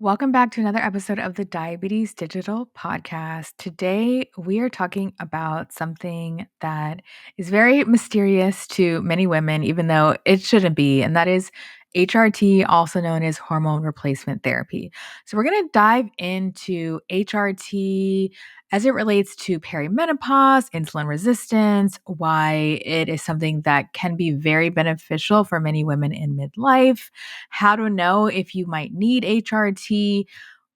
Welcome back to another episode of the Diabetes Digital Podcast. Today, we are talking about something that is very mysterious to many women, even though it shouldn't be, and that is HRT, also known as hormone replacement therapy. So, we're going to dive into HRT as it relates to perimenopause, insulin resistance, why it is something that can be very beneficial for many women in midlife, how to know if you might need HRT,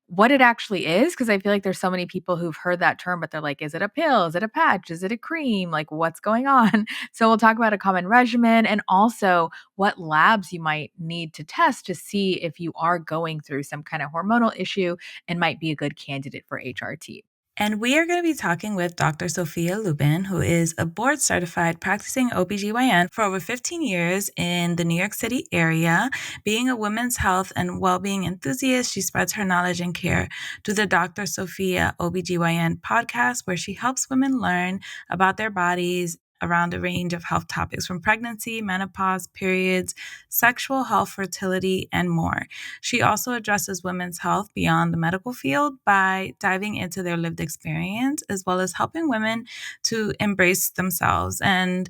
what it actually is, because I feel like there's so many people who've heard that term, but they're like, is it a pill? Is it a patch? Is it a cream? Like, what's going on? So, we'll talk about a common regimen and also what labs you might need to test to see if you are going through some kind of hormonal issue and might be a good candidate for HRT. And we are going to be talking with Dr. Sophia Lubin, who is a board-certified practicing OB-GYN for over 15 years in the New York City area. Being a women's health and well-being enthusiast, she spreads her knowledge and care through the Dr. Sophia OB-GYN podcast, where she helps women learn about their bodies around a range of health topics from pregnancy, menopause, periods, sexual health, fertility, and more. She also addresses women's health beyond the medical field by diving into their lived experience, as well as helping women to embrace themselves. And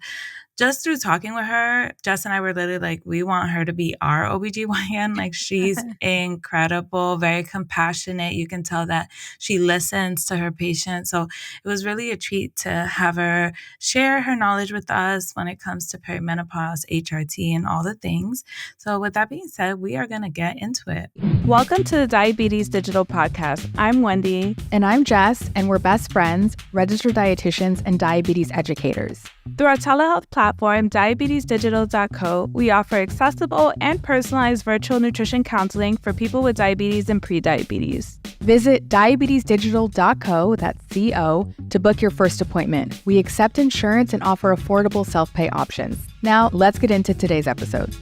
just through talking with her, Jess and I were literally like, we want her to be our OB-GYN. Like, she's incredible, very compassionate. You can tell that she listens to her patients. So it was really a treat to have her share her knowledge with us when it comes to perimenopause, HRT, and all the things. So with that being said, we are going to get into it. Welcome to the Diabetes Digital Podcast. I'm Wendy. And I'm Jess, and we're best friends, registered dietitians, and diabetes educators. Through our telehealth platform, diabetesdigital.co, we offer accessible and personalized virtual nutrition counseling for people with diabetes and prediabetes. Visit diabetesdigital.co, that's C-O, to book your first appointment. We accept insurance and offer affordable self-pay options. Now, let's get into today's episode.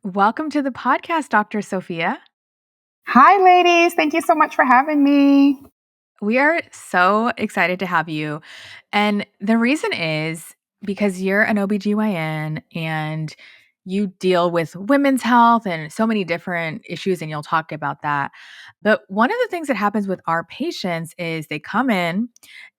Welcome to the podcast, Dr. Sophia. Hi, ladies. Thank you so much for having me. We are so excited to have you. And the reason is because you're an OB-GYN and you deal with women's health and so many different issues, and you'll talk about that. But one of the things that happens with our patients is they come in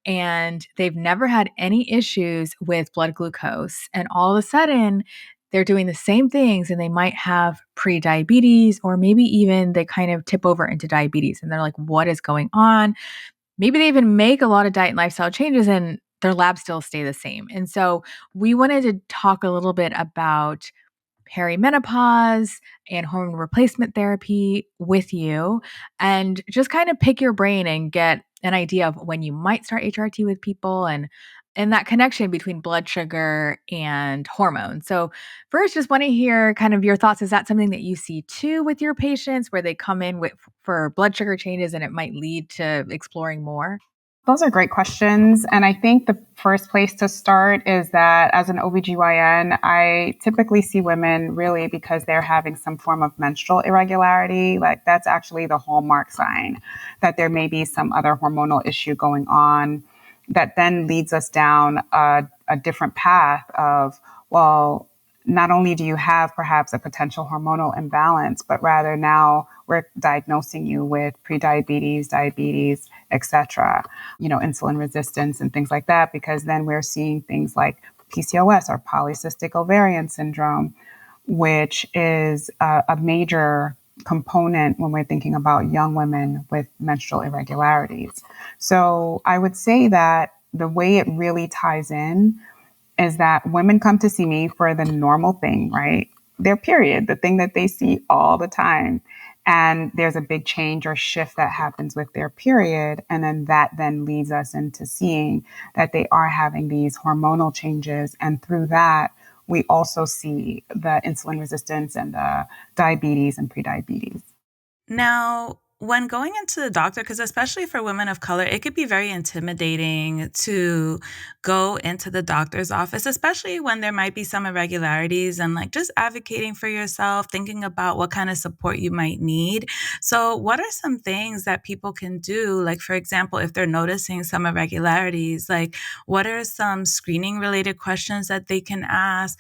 and they've never had any issues with blood glucose. And all of a sudden, they're doing the same things and they might have pre-diabetes, or maybe even they kind of tip over into diabetes and they're like, what is going on? Maybe they even make a lot of diet and lifestyle changes and their labs still stay the same. And so we wanted to talk a little bit about perimenopause and hormone replacement therapy with you and just kind of pick your brain and get an idea of when you might start HRT with people and that connection between blood sugar and hormone. So first, just want to hear kind of your thoughts. Is that something that you see too with your patients where they come in for blood sugar changes and it might lead to exploring more? Those are great questions. And I think the first place to start is that as an OB-GYN, I typically see women really because they're having some form of menstrual irregularity. Like, that's actually the hallmark sign that there may be some other hormonal issue going on that then leads us down a different path of, well, not only do you have perhaps a potential hormonal imbalance, but rather now we're diagnosing you with prediabetes, diabetes, etc., insulin resistance and things like that, because then we're seeing things like PCOS or polycystic ovarian syndrome, which is a major component when we're thinking about young women with menstrual irregularities. So I would say that the way it really ties in is that women come to see me for the normal thing, right? Their period, the thing that they see all the time. And there's a big change or shift that happens with their period. And then that then leads us into seeing that they are having these hormonal changes. And through that, we also see the insulin resistance and the diabetes and prediabetes. Now, when going into the doctor, because especially for women of color, it could be very intimidating to go into the doctor's office, especially when there might be some irregularities and like just advocating for yourself, thinking about what kind of support you might need. So, what are some things that people can do? Like, for example, if they're noticing some irregularities, like what are some screening related questions that they can ask,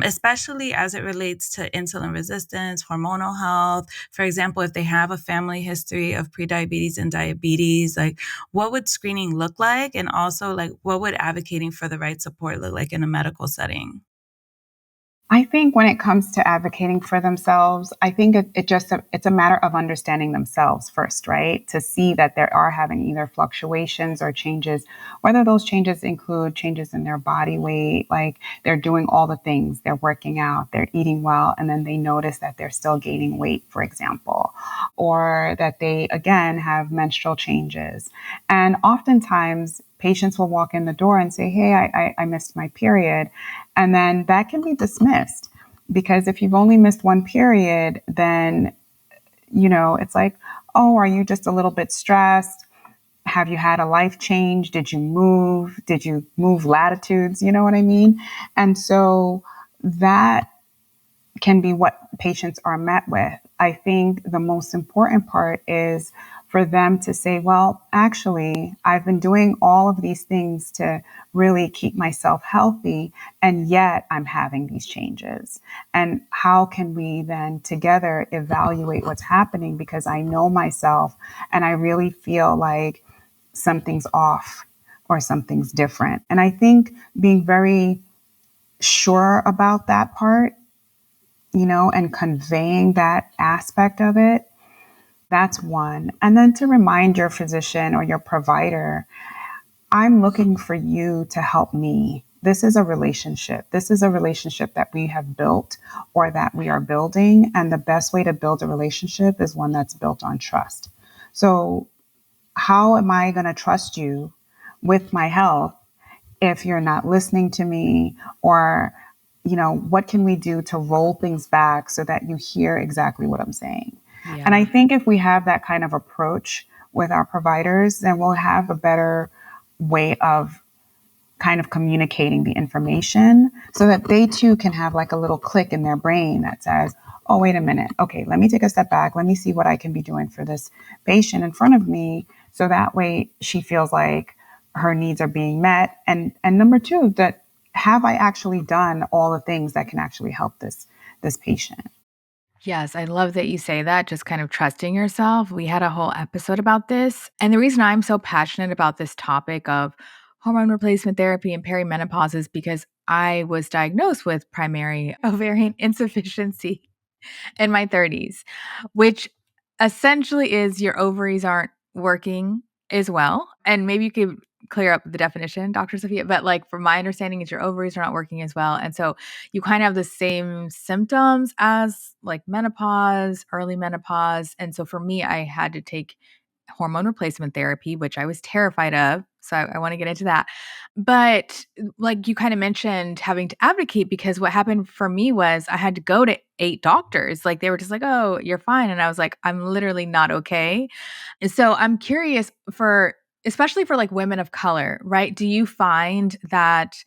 especially as it relates to insulin resistance, hormonal health? For example, if they have a family history of prediabetes and diabetes, like what would screening look like? And also like what would advocating for the right support look like in a medical setting? I think when it comes to advocating for themselves, I think it's a matter of understanding themselves first, right? To see that they are having either fluctuations or changes, whether those changes include changes in their body weight, like they're doing all the things, they're working out, they're eating well, and then they notice that they're still gaining weight, for example, or that they again have menstrual changes. And oftentimes patients will walk in the door and say, "Hey, I missed my period." And then that can be dismissed because if you've only missed one period, then, it's like, oh, are you just a little bit stressed? Have you had a life change? Did you move? Did you move latitudes? You know what I mean? And so that can be what patients are met with. I think the most important part is for them to say, well, actually, I've been doing all of these things to really keep myself healthy, and yet I'm having these changes. And how can we then together evaluate what's happening? Because I know myself and I really feel like something's off or something's different. And I think being very sure about that part, and conveying that aspect of it, that's one. And then to remind your physician or your provider, I'm looking for you to help me. This is a relationship. This is a relationship that we have built or that we are building. And the best way to build a relationship is one that's built on trust. So, how am I going to trust you with my health if you're not listening to me? Or what can we do to roll things back so that you hear exactly what I'm saying? And I Yeah. think if we have that kind of approach with our providers, then we'll have a better way of kind of communicating the information so that they too can have like a little click in their brain that says, oh, wait a minute. Okay, let me take a step back. Let me see what I can be doing for this patient in front of me. So that way she feels like her needs are being met. And number two, that have I actually done all the things that can actually help this patient? Yes, I love that you say that, just kind of trusting yourself. We had a whole episode about this. And the reason I'm so passionate about this topic of hormone replacement therapy and perimenopause is because I was diagnosed with primary ovarian insufficiency in my 30s, which essentially is your ovaries aren't working as well. And maybe you could clear up the definition, Dr. Sophia, but like from my understanding, is your ovaries are not working as well. And so you kind of have the same symptoms as like menopause, early menopause. And so for me, I had to take hormone replacement therapy, which I was terrified of. So I want to get into that. But like you kind of mentioned having to advocate because what happened for me was I had to go to 8 doctors. Like they were just like, "Oh, you're fine." And I was like, "I'm literally not okay." And so I'm curious for especially for like women of color, right? Do you find that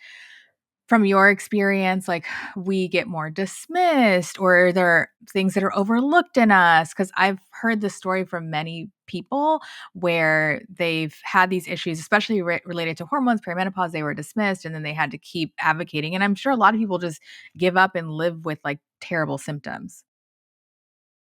from your experience, like we get more dismissed or are there things that are overlooked in us? Because I've heard this story from many people where they've had these issues, especially related to hormones, perimenopause, they were dismissed and then they had to keep advocating. And I'm sure a lot of people just give up and live with like terrible symptoms.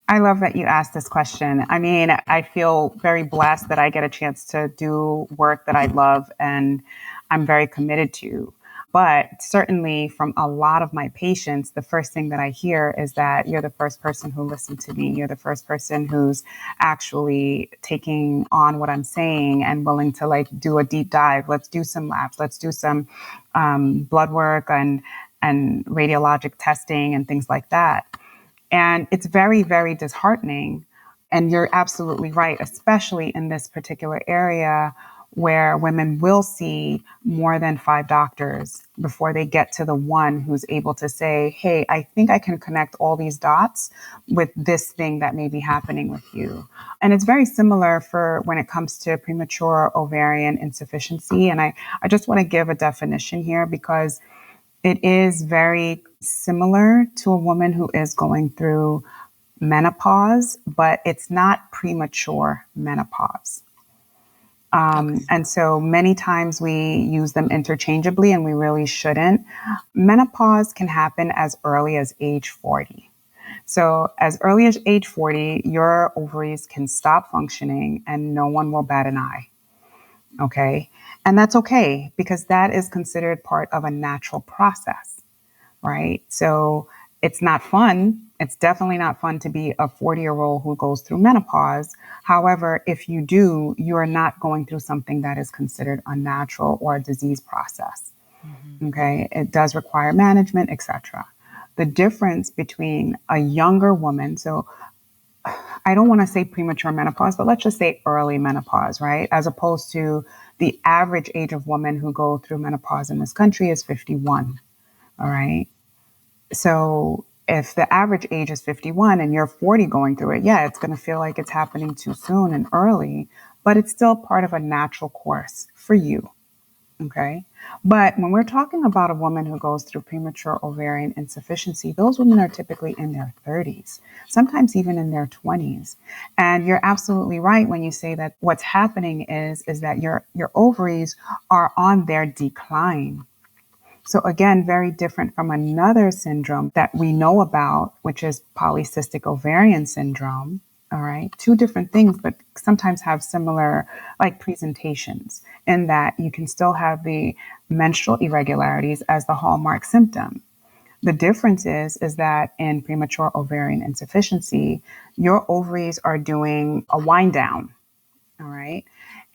I love that you asked this question. I mean, I feel very blessed that I get a chance to do work that I love and I'm very committed to. But certainly from a lot of my patients, the first thing that I hear is that you're the first person who listened to me. You're the first person who's actually taking on what I'm saying and willing to like do a deep dive. Let's do some labs. Let's do some blood work and radiologic testing and things like that. And it's very, very disheartening. And you're absolutely right, especially in this particular area where women will see more than 5 doctors before they get to the one who's able to say, hey, I think I can connect all these dots with this thing that may be happening with you. And it's very similar for when it comes to premature ovarian insufficiency. And I just want to give a definition here because it is very similar to a woman who is going through menopause, but it's not premature menopause. And so many times we use them interchangeably and we really shouldn't. Menopause can happen as early as age 40. So as early as age 40, your ovaries can stop functioning and no one will bat an eye. Okay. And that's okay because that is considered part of a natural process, right? So it's not fun. It's definitely not fun to be a 40-year-old who goes through menopause. However, if you do, you are not going through something that is considered unnatural or a disease process. Okay. It does require management, etc. The difference between a younger woman, so I don't want to say premature menopause, but let's just say early menopause, right? As opposed to the average age of women who go through menopause in this country is 51. All right. So if the average age is 51 and you're 40 going through it, yeah, it's going to feel like it's happening too soon and early, but it's still part of a natural course for you. Okay. But when we're talking about a woman who goes through premature ovarian insufficiency, those women are typically in their 30s, sometimes even in their 20s. And you're absolutely right when you say that what's happening is that your ovaries are on their decline. So again, very different from another syndrome that we know about, which is polycystic ovarian syndrome. All right. Two different things, but sometimes have similar like presentations in that you can still have the menstrual irregularities as the hallmark symptom. The difference is that in premature ovarian insufficiency, your ovaries are doing a wind down. All right.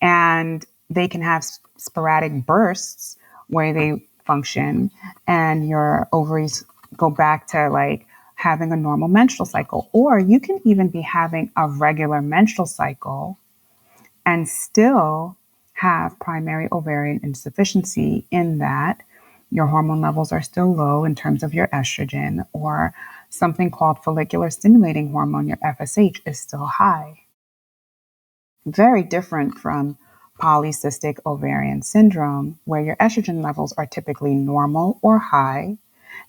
And they can have sporadic bursts where they function and your ovaries go back to like having a normal menstrual cycle. Or you can even be having a regular menstrual cycle and still have primary ovarian insufficiency in that your hormone levels are still low in terms of your estrogen, or something called follicular stimulating hormone, your FSH, is still high. Very different from polycystic ovarian syndrome, where your estrogen levels are typically normal or high,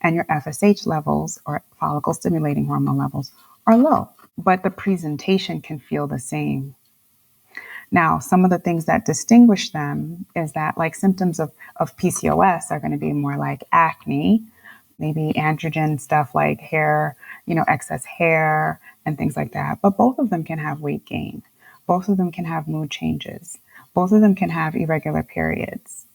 and your FSH levels, or follicle stimulating hormone levels, are low. But the presentation can feel the same. Now, some of the things that distinguish them is that like symptoms of PCOS are going to be more like acne, maybe androgen stuff like hair, excess hair and things like that. But both of them can have weight gain. Both of them can have mood changes. Both of them can have irregular periods.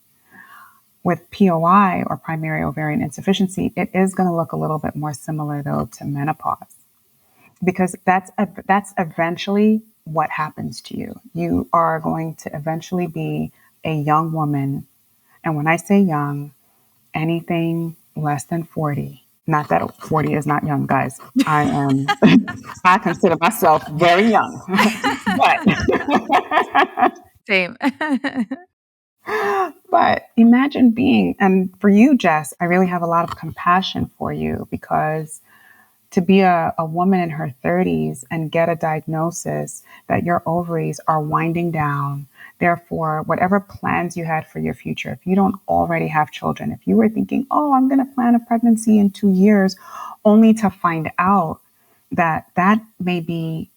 With POI, or primary ovarian insufficiency, it is going to look a little bit more similar though to menopause, because that's eventually what happens to you. You are going to eventually be a young woman. And when I say young, anything less than 40. Not that 40 is not young, guys. I consider myself very young. But Same. but imagine being, and for you, Jess, I really have a lot of compassion for you, because to be a woman in her 30s and get a diagnosis that your ovaries are winding down. Therefore, whatever plans you had for your future, if you don't already have children, if you were thinking, oh, I'm going to plan a pregnancy in 2 years, only to find out that may be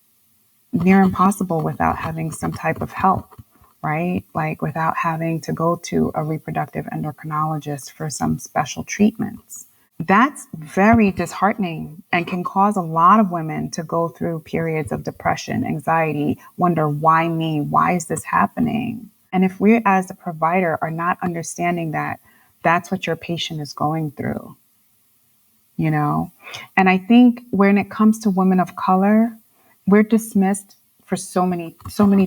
near impossible without having some type of help, right? Like without having to go to a reproductive endocrinologist for some special treatments. That's very disheartening and can cause a lot of women to go through periods of depression, anxiety, wonder, why me? Why is this happening? And if we as a provider are not understanding that that's what your patient is going through, and I think when it comes to women of color, we're dismissed for so many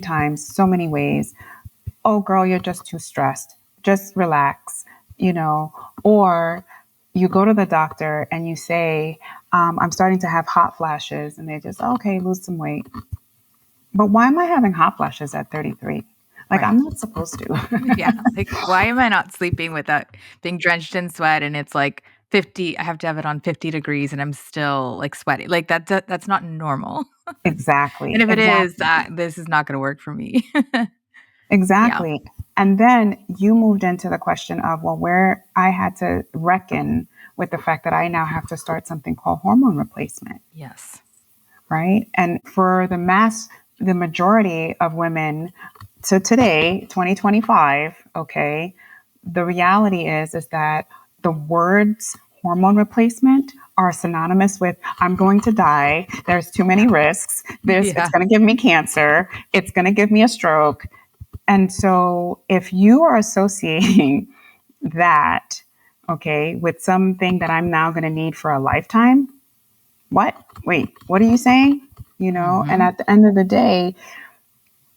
times, so many ways. Oh, girl, you're just too stressed. Just relax, or you go to the doctor and you say, I'm starting to have hot flashes. And they just, okay, lose some weight. But why am I having hot flashes at 33? Like, Right. I'm not supposed to. Yeah. Like, why am I not sleeping without being drenched in sweat and it's like 50, I have to have it on 50 degrees and I'm still like sweaty. Like that's not normal. And Exactly. if it is, Exactly. this is not going to work for me. Yeah. Exactly. And then you moved into the question of, well, where I had to reckon with the fact that I now have to start something called hormone replacement, Yes. right? And for the majority of women, so today, 2025, okay, the reality is that the words hormone replacement are synonymous with I'm going to die. There's too many risks. It's Yeah. going to give me cancer. It's going to give me a stroke. And so if you are associating that, okay, with something that I'm now going to need for a lifetime, what? Wait, what are you saying? And Mhm. at the end of the day,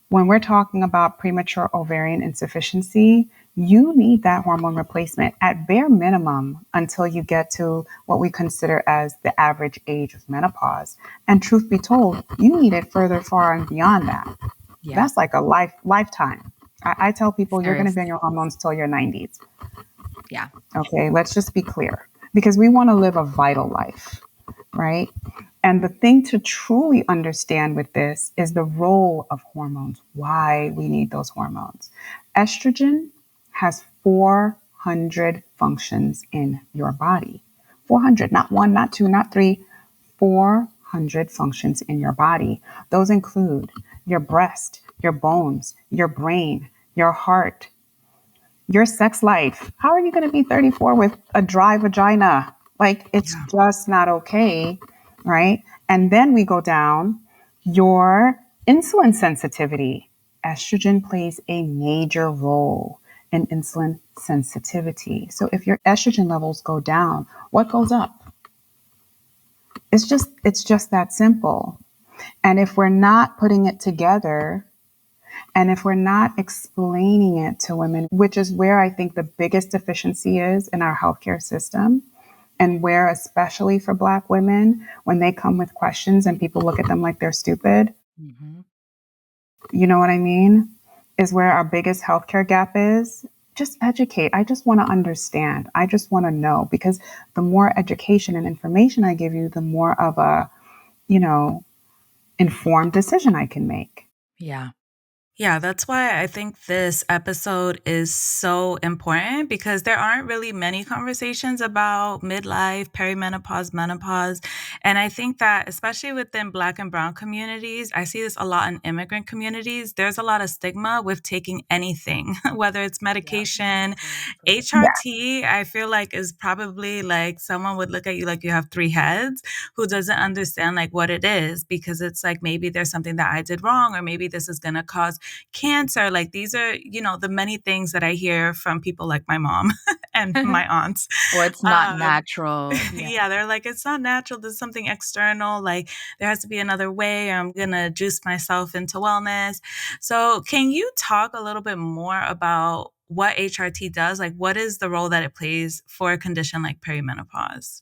when we're talking about premature ovarian insufficiency, you need that hormone replacement at bare minimum until you get to what we consider as the average age of menopause. And truth be told, you need it further far and beyond that. Yeah. That's like a lifetime. I tell people you're going to be on Seriously. your hormones till your 90s. Yeah. Okay, let's just be clear because we want to live a vital life, right? And the thing to truly understand with this is the role of hormones, why we need those hormones. Estrogen has 400 functions in your body. 400, not one, not two, not three, 400 functions in your body. Those include your breast, your bones, your brain, your heart, your sex life. How are you going to be 34 with a dry vagina? Like, it's Yeah. just not okay, right? And then we go down your insulin sensitivity. Estrogen plays a major role in insulin sensitivity. So if your estrogen levels go down, what goes up? It's just that simple. And if we're not putting it together, and if we're not explaining it to women, which is where I think the biggest deficiency is in our healthcare system, and where, especially for Black women, when they come with questions and people look at them like they're stupid, Mhm. you know what I mean? Is where our biggest healthcare gap is. Just educate. I just want to understand. I just want to know because the more education and information I give you, the more of a, you know, informed decision I can make. Yeah. Yeah, that's why I think this episode is so important because there aren't really many conversations about midlife, perimenopause, menopause. And I think that especially within Black and Brown communities, I see this a lot in immigrant communities. There's a lot of stigma with taking anything, whether it's Yeah. medication. Exactly. Yeah. HRT, I feel like is probably like someone would look at you like you have three heads who doesn't understand like what it is because it's like maybe there's something that I did wrong or maybe this is going to cause cancer. Like these are, the many things that I hear from people like my mom and my aunts. Or it's not Um, natural. Yeah. yeah, they're like, it's not natural. There's something external. Like there has to be another way. Or I'm going to juice myself into wellness. So can you talk a little bit more about what HRT does? Like what is the role that it plays for a condition like perimenopause?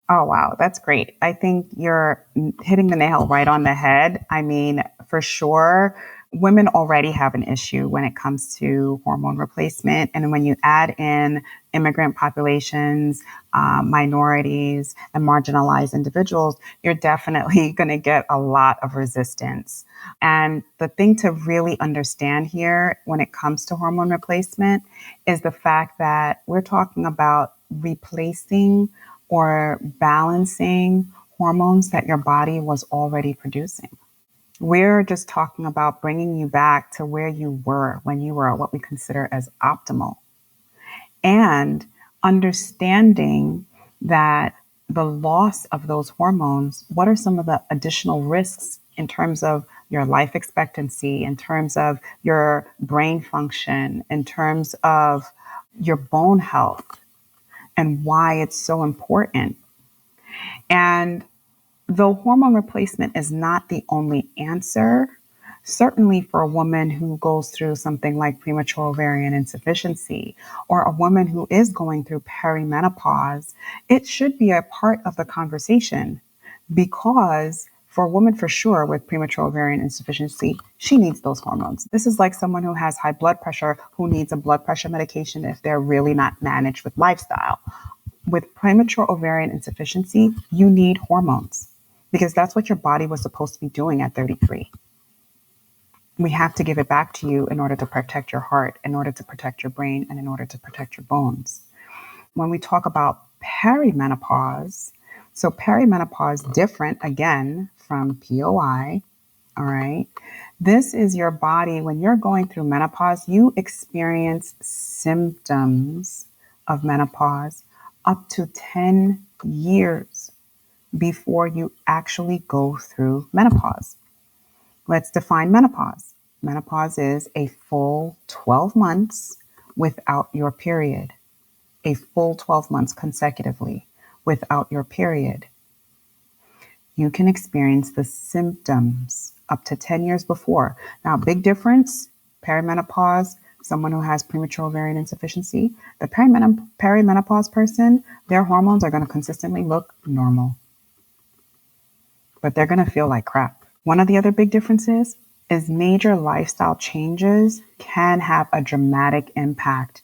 Oh, wow. That's great. I think you're hitting the nail right on the head. I mean, for sure, women already have an issue when it comes to hormone replacement. And when you add in immigrant populations, minorities, and marginalized individuals, you're definitely going to get a lot of resistance. And the thing to really understand here when it comes to hormone replacement is the fact that we're talking about replacing or balancing hormones that your body was already producing. We're just talking about bringing you back to where you were when you were what we consider as optimal and understanding that the loss of those hormones, what are some of the additional risks in terms of your life expectancy, in terms of your brain function, in terms of your bone health, and why it's so important. And though hormone replacement is not the only answer, certainly for a woman who goes through something like premature ovarian insufficiency or a woman who is going through perimenopause, it should be a part of the conversation because For a woman, for sure, with premature ovarian insufficiency, she needs those hormones. This is like someone who has high blood pressure who needs a blood pressure medication if they're really not managed with lifestyle. With premature ovarian insufficiency, you need hormones because that's what your body was supposed to be doing at 33. We have to give it back to you in order to protect your heart, in order to protect your brain, and in order to protect your bones. When we talk about perimenopause, so perimenopause, different again from POI, all right? This is your body, when you're going through menopause, you experience symptoms of menopause up to 10 years before you actually go through menopause. Let's define menopause. Menopause is a full 12 months without your period. A full 12 months consecutively without your period. You can experience the symptoms up to 10 years before. Now, big difference, perimenopause, someone who has premature ovarian insufficiency, the perimenopause person, their hormones are going to consistently look normal, but they're going to feel like crap. One of the other big differences is major lifestyle changes can have a dramatic impact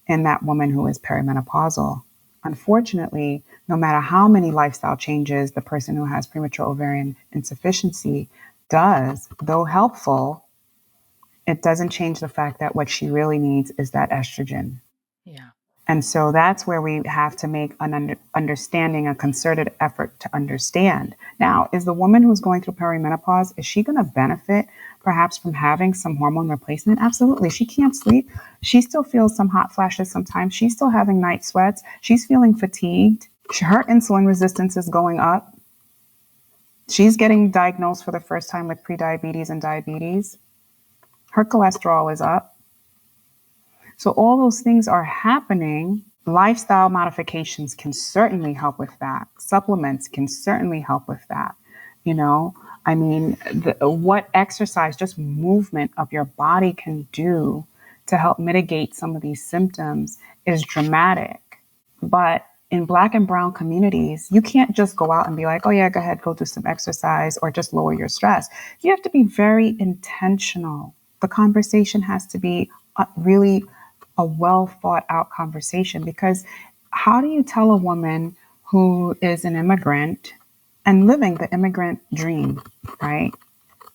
in that woman who is perimenopausal. Unfortunately, no matter how many lifestyle changes the person who has premature ovarian insufficiency does, though helpful, it doesn't change the fact that what she really needs is that estrogen. Yeah. And so that's where we have to make an understanding, a concerted effort to understand. Now, is the woman who's going through perimenopause, is she going to benefit perhaps from having some hormone replacement? Absolutely. She can't sleep. She still feels some hot flashes sometimes. She's still having night sweats. She's feeling fatigued. Her insulin resistance is going up. She's getting diagnosed for the first time with prediabetes and diabetes. Her cholesterol is up. So all those things are happening. Lifestyle modifications can certainly help with that. Supplements can certainly help with that. You know, I mean, what exercise, just movement of your body can do to help mitigate some of these symptoms is dramatic. But in Black and brown communities, you can't just go out and be like, oh yeah, go ahead, go do some exercise or just lower your stress. You have to be very intentional. The conversation has to be really a well thought out conversation, because how do you tell a woman who is an immigrant and living the immigrant dream, right?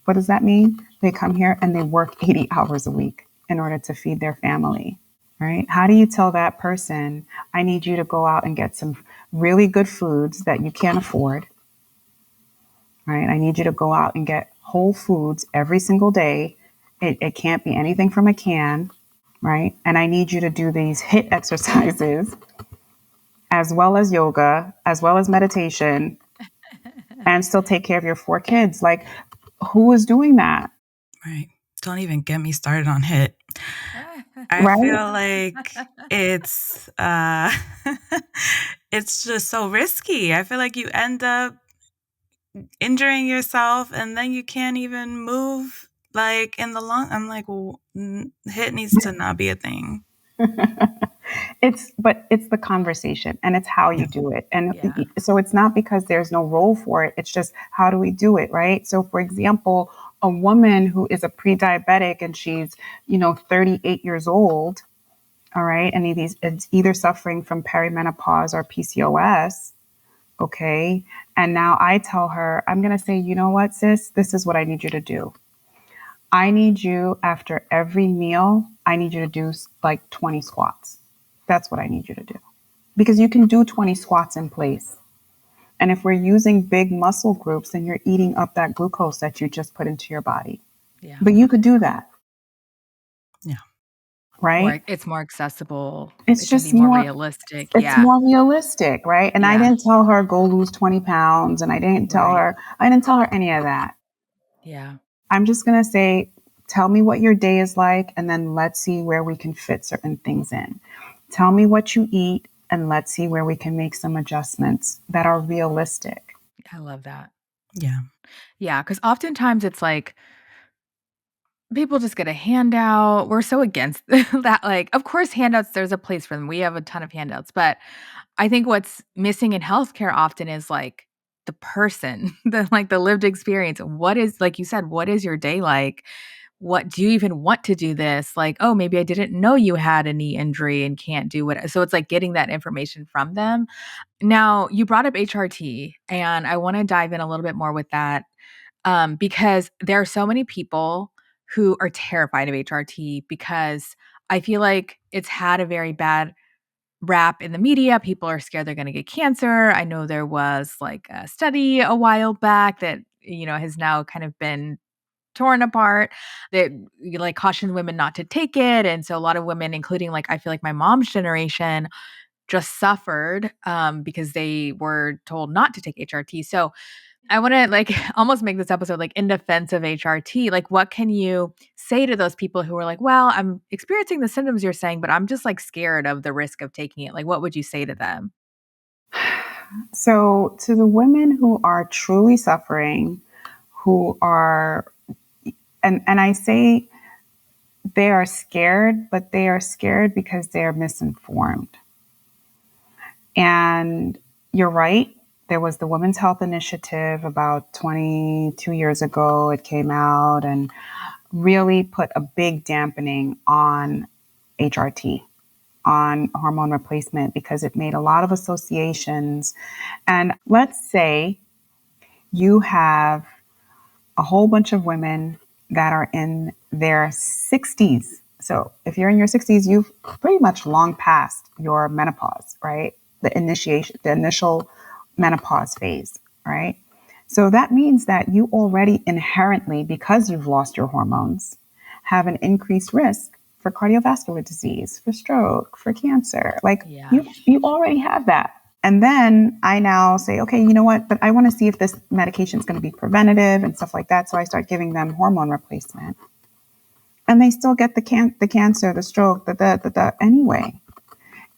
What does that mean? They come here and they work 80 hours a week in order to feed their family, right? How do you tell that person, I need you to go out and get some really good foods that you can't afford, right? I need you to go out and get whole foods every single day. It can't be anything from a can, right? And I need you to do these HIIT exercises as well as yoga, as well as meditation, and still take care of your 4 kids. Like, who is doing that? Right. Don't even get me started on HIIT. I Right? feel like it's it's just so risky. I feel like you end up injuring yourself and then you can't even move like in the long. I'm like, well, HIIT needs to not be a thing. It's the conversation and it's how you Yeah. do it. And Yeah. so it's not because there's no role for it. It's just, how do we do it? Right. So for example, a woman who is a pre-diabetic and she's, 38 years old, all right, and it's either suffering from perimenopause or PCOS. Okay. And now I tell her, I'm going to say, you know what, sis, this is what I need you to do. I need you, after every meal, I need you to do like 20 squats. That's what I need you to do. Because you can do 20 squats in place. And if we're using big muscle groups, then you're eating up that glucose that you just put into your body. Yeah. But you could do that. Yeah. Right? Or it's more accessible. It's It can just be more more, realistic. it's Yeah. more realistic, right? And I Yeah. didn't tell her go lose 20 pounds, and I didn't tell Right. her any of that. Yeah. I'm just going to say, tell me what your day is like, and then let's see where we can fit certain things in. Tell me what you eat, and let's see where we can make some adjustments that are realistic. I love that. Yeah. Yeah. Because oftentimes it's like people just get a handout. We're so against that. Like, of course, handouts, there's a place for them. We have a ton of handouts. But I think what's missing in healthcare often is like the person, the lived experience. What is, like you said, what is your day like? What do you even want to do this? Like, oh, maybe I didn't know you had a knee injury and can't do what. So it's like getting that information from them. Now, you brought up HRT, and I want to dive in a little bit more with that, because there are so many people who are terrified of HRT because I feel like it's had a very bad rap in the media. People are scared they're going to get cancer. I know there was like a study a while back that, has now kind of been torn apart, that like cautioned women not to take it. And so a lot of women, including like I feel like my mom's generation, just suffered because they were told not to take HRT. So I want to like almost make this episode like in defense of HRT. Like, what can you say to those people who are like, well, I'm experiencing the symptoms you're saying, but I'm just like scared of the risk of taking it? Like, what would you say to them? So, to the women who are truly suffering, who are, and I say they are scared, but they are scared because they are misinformed. And you're right. There was the Women's Health Initiative about 22 years ago. It came out and really put a big dampening on HRT, on hormone replacement, because it made a lot of associations. And let's say you have a whole bunch of women that are in their 60s. So if you're in your 60s, you've pretty much long passed your menopause, right? The initial menopause phase, right? So that means that you already inherently, because you've lost your hormones, have an increased risk for cardiovascular disease, for stroke, for cancer. Like you already have that. And then I now say, okay, you know what? But I want to see if this medication is going to be preventative and stuff like that. So I start giving them hormone replacement, and they still get the cancer, the stroke, the anyway.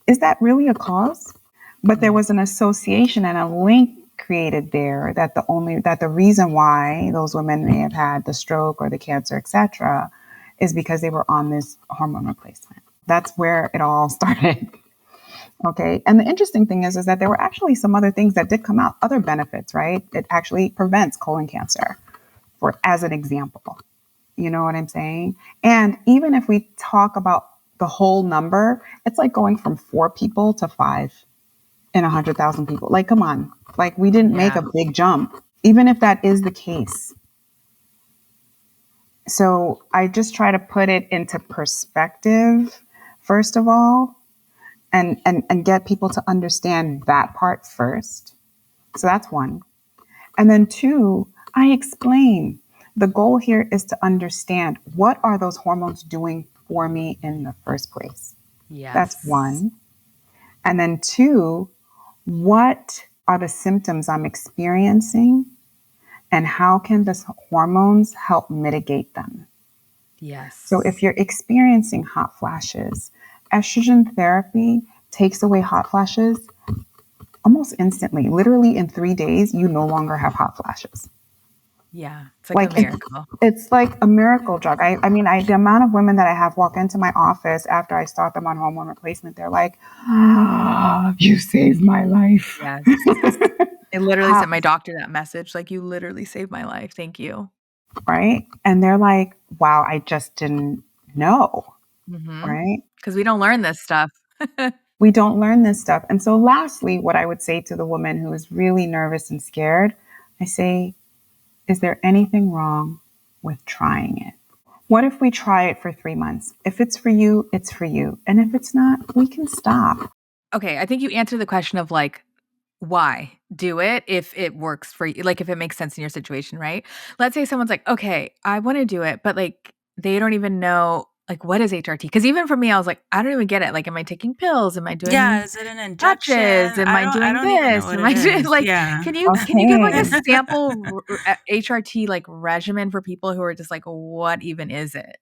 Is that really a cause? But there was an association and a link created there that the reason why those women may have had the stroke or the cancer, etc., is because they were on this hormone replacement. That's where it all started. Okay. And the interesting thing is that there were actually some other things that did come out, other benefits, right? It actually prevents colon cancer, as an example. You know what I'm saying? And even if we talk about the whole number, it's like going from 4 people to 5 in 100,000 people. Like, come on. Like, we didn't make a big jump, even if that is the case. So I just try to put it into perspective, first of all, and get people to understand that part first. So that's one. And then 2, I explain. The goal here is to understand, what are those hormones doing for me in the first place? Yes. That's 1. And then 2, what are the symptoms I'm experiencing, and how can the hormones help mitigate them? Yes. So if you're experiencing hot flashes, estrogen therapy takes away hot flashes almost instantly. Literally in 3 days, you no longer have hot flashes. Yeah, it's like a miracle. It's like a miracle drug. I mean, the amount of women that I have walk into my office after I start them on hormone replacement, they're like, you saved my life. Yes. I literally sent my doctor that message, like, you literally saved my life. Thank you. Right? And they're like, wow, I just didn't know. Mm-hmm. Right? Because we don't learn this stuff. We don't learn this stuff. And so lastly, what I would say to the woman who is really nervous and scared, I say, is there anything wrong with trying it? What if we try it for 3 months? If it's for you, it's for you. And if it's not, we can stop. Okay, I think you answered the question of like, why do it if it works for you, like if it makes sense in your situation, right? Let's say someone's like, okay, I want to do it, but like they don't even know like what is HRT? Because even for me, I was like, I don't even get it. Like, am I taking pills? Am I doing is it an injection? patches? Am I I doing don't even know this? what Am it I doing is. like? Yeah. Can you give like a sample HRT like regimen for people who are just like, what even is it?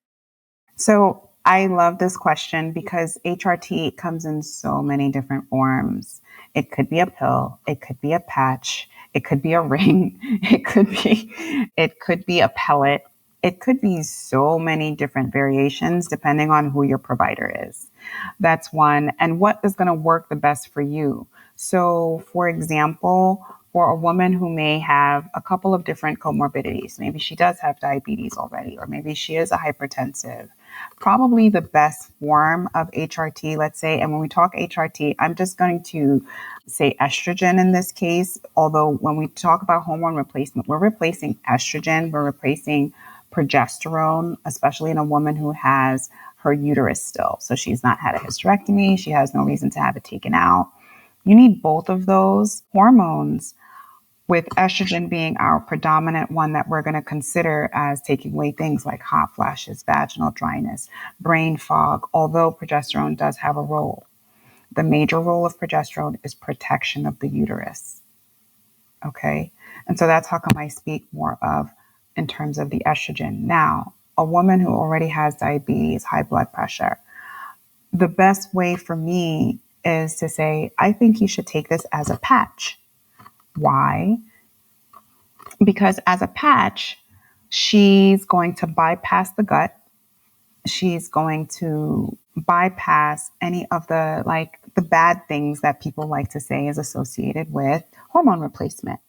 So I love this question because HRT comes in so many different forms. It could be a pill. It could be a patch. It could be a ring. It could be a pellet. It could be so many different variations depending on who your provider is. That's one. And what is going to work the best for you? So for example, for a woman who may have a couple of different comorbidities. Maybe she does have diabetes already, or maybe she is a hypertensive. Probably the best form of HRT, let's say, and when we talk HRT, I'm just going to say estrogen in this case, although when we talk about hormone replacement, we're replacing estrogen, we're replacing progesterone, especially in a woman who has her uterus still. So she's not had a hysterectomy, she has no reason to have it taken out. You need both of those hormones, with estrogen being our predominant one that we're going to consider as taking away things like hot flashes, vaginal dryness, brain fog, although progesterone does have a role. The major role of progesterone is protection of the uterus. Okay. And so that's how come I speak more of in terms of the estrogen. Now, a woman who already has diabetes, high blood pressure, the best way for me is to say, I think you should take this as a patch. Why? Because as a patch, she's going to bypass the gut. She's going to bypass any of the bad things that people like to say is associated with hormone replacement.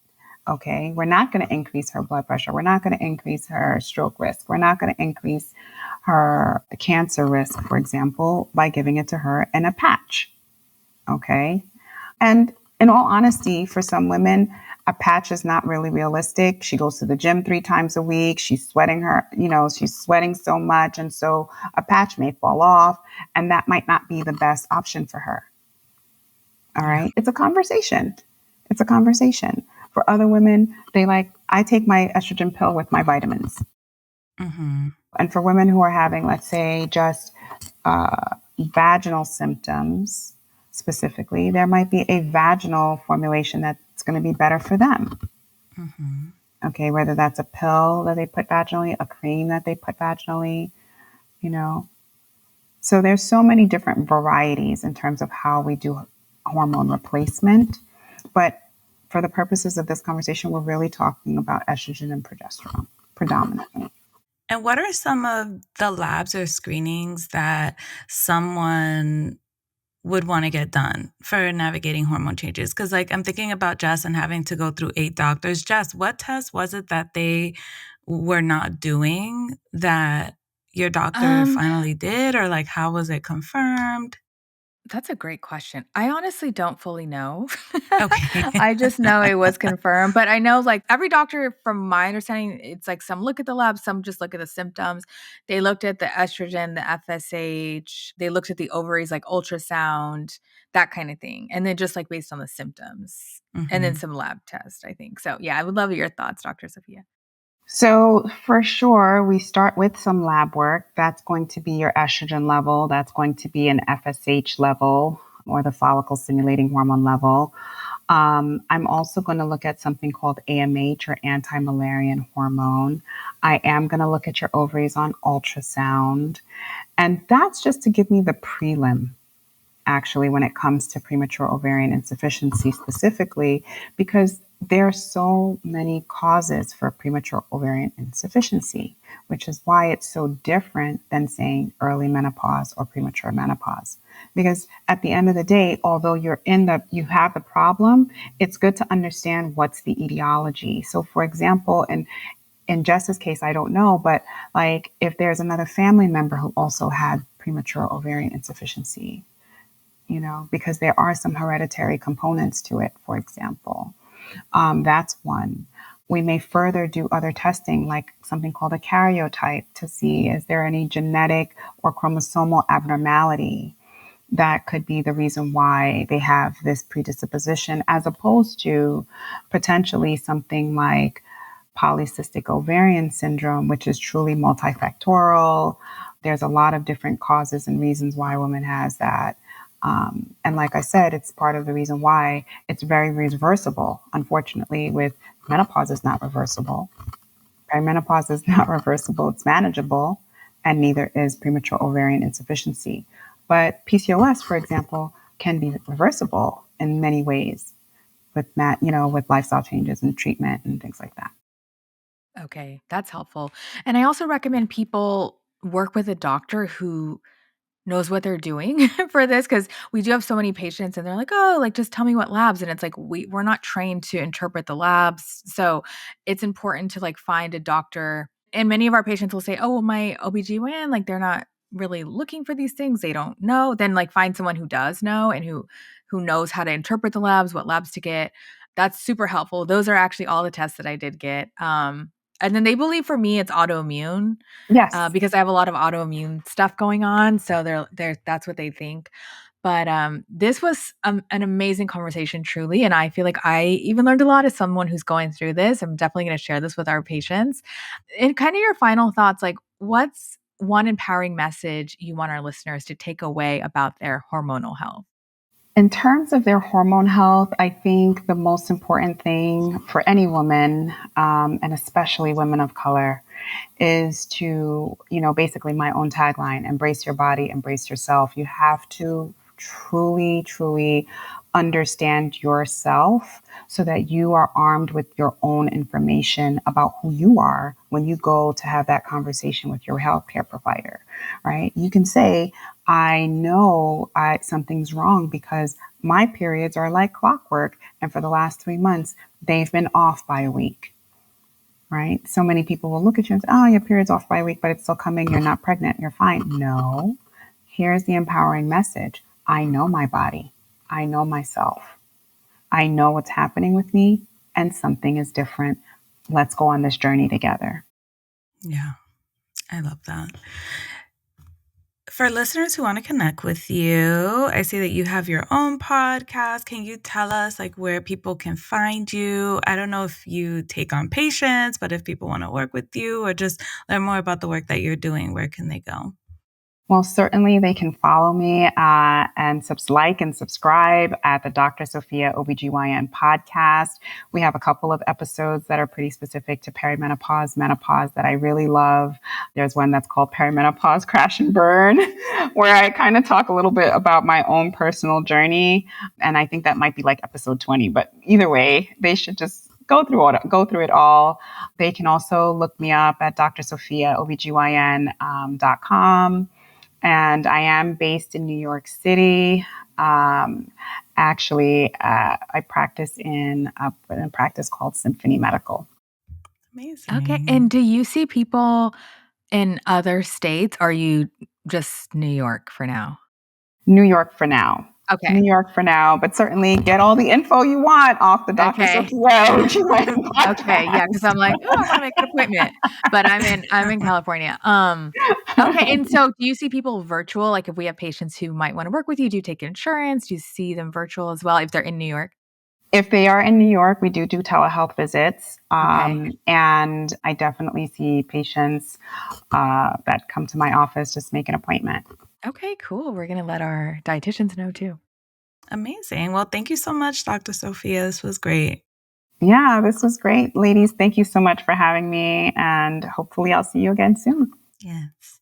Okay, we're not going to increase her blood pressure. We're not going to increase her stroke risk. We're not going to increase her cancer risk, for example, by giving it to her in a patch. Okay. And in all honesty, for some women, a patch is not really realistic. She goes to the gym 3 times a week. She's sweating she's sweating so much. And so a patch may fall off, and that might not be the best option for her. All right. It's a conversation. It's a conversation. For other women, I take my estrogen pill with my vitamins. Mm-hmm. And for women who are having, let's say, just vaginal symptoms specifically, there might be a vaginal formulation that's going to be better for them. Mm-hmm. Okay, whether that's a pill that they put vaginally, a cream that they put vaginally, you know. So there's so many different varieties in terms of how we do hormone replacement. But for the purposes of this conversation, we're really talking about estrogen and progesterone predominantly. And what are some of the labs or screenings that someone would want to get done for navigating hormone changes? Because I'm thinking about Jess and having to go through 8 doctors. Jess, what test was it that they were not doing that your doctor finally did? Or how was it confirmed? That's a great question. I honestly don't fully know. Okay. I just know it was confirmed, but I know every doctor, from my understanding, it's some look at the lab, some just look at the symptoms. They looked at the estrogen, the FSH, they looked at the ovaries, ultrasound, that kind of thing. And then just based on the symptoms and then Mm-hmm. some lab tests, I think. So yeah, I would love your thoughts, Dr. Sophia. So for sure, we start with some lab work. That's going to be your estrogen level. That's going to be an FSH level, or the follicle stimulating hormone level. I'm also going to look at something called AMH, or anti-Müllerian hormone. I am going to look at your ovaries on ultrasound. And that's just to give me the prelim, actually, when it comes to premature ovarian insufficiency specifically, because there are so many causes for premature ovarian insufficiency, which is why it's so different than saying early menopause or premature menopause. Because at the end of the day, although you have the problem, it's good to understand what's the etiology. So for example, in Jess's case, I don't know, but if there's another family member who also had premature ovarian insufficiency, because there are some hereditary components to it, for example. That's one. We may further do other testing, like something called a karyotype, to see is there any genetic or chromosomal abnormality that could be the reason why they have this predisposition, as opposed to potentially something like polycystic ovarian syndrome, which is truly multifactorial. There's a lot of different causes and reasons why a woman has that. And like I said, it's part of the reason why it's very reversible. Unfortunately, with menopause, is not reversible. Perimenopause is not reversible. It's manageable, and neither is premature ovarian insufficiency. But PCOS, for example, can be reversible in many ways with with lifestyle changes and treatment and things like that. Okay, that's helpful. And I also recommend people work with a doctor who knows what they're doing for this, because we do have so many patients and they're like, oh, like just tell me what labs. And it's like we're not trained to interpret the labs. So it's important to like find a doctor. And many of our patients will say, oh, well, my OB-GYN, like they're not really looking for these things. They don't know. Then like find someone who does know and who knows how to interpret the labs, what labs to get. That's super helpful. Those are actually all the tests that I did get. And then they believe for me it's autoimmune Yes. because I have a lot of autoimmune stuff going on. So they're that's what they think. But this was an amazing conversation, truly. And I feel like I even learned a lot as someone who's going through this. I'm definitely going to share this with our patients. And kind of your final thoughts, like what's one empowering message you want our listeners to take away about their hormonal health? In terms of their hormone health, I think the most important thing for any woman, and especially women of color, is to, basically my own tagline, embrace your body, embrace yourself. You have to truly, truly understand yourself so that you are armed with your own information about who you are when you go to have that conversation with your healthcare provider, right? You can say, I know something's wrong because my periods are like clockwork. And for the last 3 months, they've been off by a week, right? So many people will look at you and say, oh, your period's off by a week, but it's still coming. You're not pregnant. You're fine. No, here's the empowering message. I know my body. I know myself. I know what's happening with me and something is different. Let's go on this journey together. Yeah, I love that. For listeners who want to connect with you, I see that you have your own podcast. Can you tell us like where people can find you? I don't know if you take on patients, but if people want to work with you or just learn more about the work that you're doing, where can they go? Well, certainly they can follow me and like and subscribe at the Dr. Sophia OB-GYN podcast. We have a couple of episodes that are pretty specific to perimenopause, menopause that I really love. There's one that's called Perimenopause Crash and Burn, where I kind of talk a little bit about my own personal journey. And I think that might be like episode 20, but either way, they should just go through it all. They can also look me up at drsophiaobgyn.com. And I am based in New York City. Actually, I practice in a practice called Symphony Medical. Amazing. Okay. And do you see people in other states? Or are you just New York for now? New York for now. Okay. New York for now, but certainly get all the info you want off the Dr. Okay. Sophia. Okay, yeah, because I'm like, oh, I want to make an appointment, but I'm in California. Okay, and so do you see people virtual? Like, if we have patients who might want to work with you, do you take insurance? Do you see them virtual as well if they're in New York? If they are in New York, we do telehealth visits, Okay. and I definitely see patients that come to my office just make an appointment. Okay, cool. We're gonna let our dietitians know too. Amazing. Well, thank you so much, Dr. Sophia. This was great. Yeah, this was great. Ladies, thank you so much for having me, and hopefully I'll see you again soon. Yes.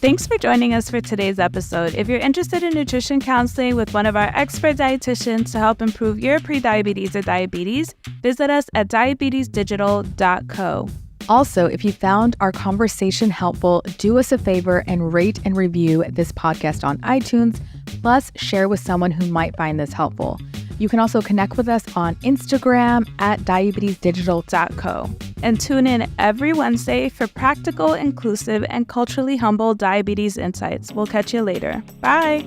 Thanks for joining us for today's episode. If you're interested in nutrition counseling with one of our expert dietitians to help improve your prediabetes or diabetes, visit us at diabetesdigital.co. Also, if you found our conversation helpful, do us a favor and rate and review this podcast on iTunes, plus share with someone who might find this helpful. You can also connect with us on Instagram at diabetesdigital.co. And tune in every Wednesday for practical, inclusive, and culturally humble diabetes insights. We'll catch you later. Bye.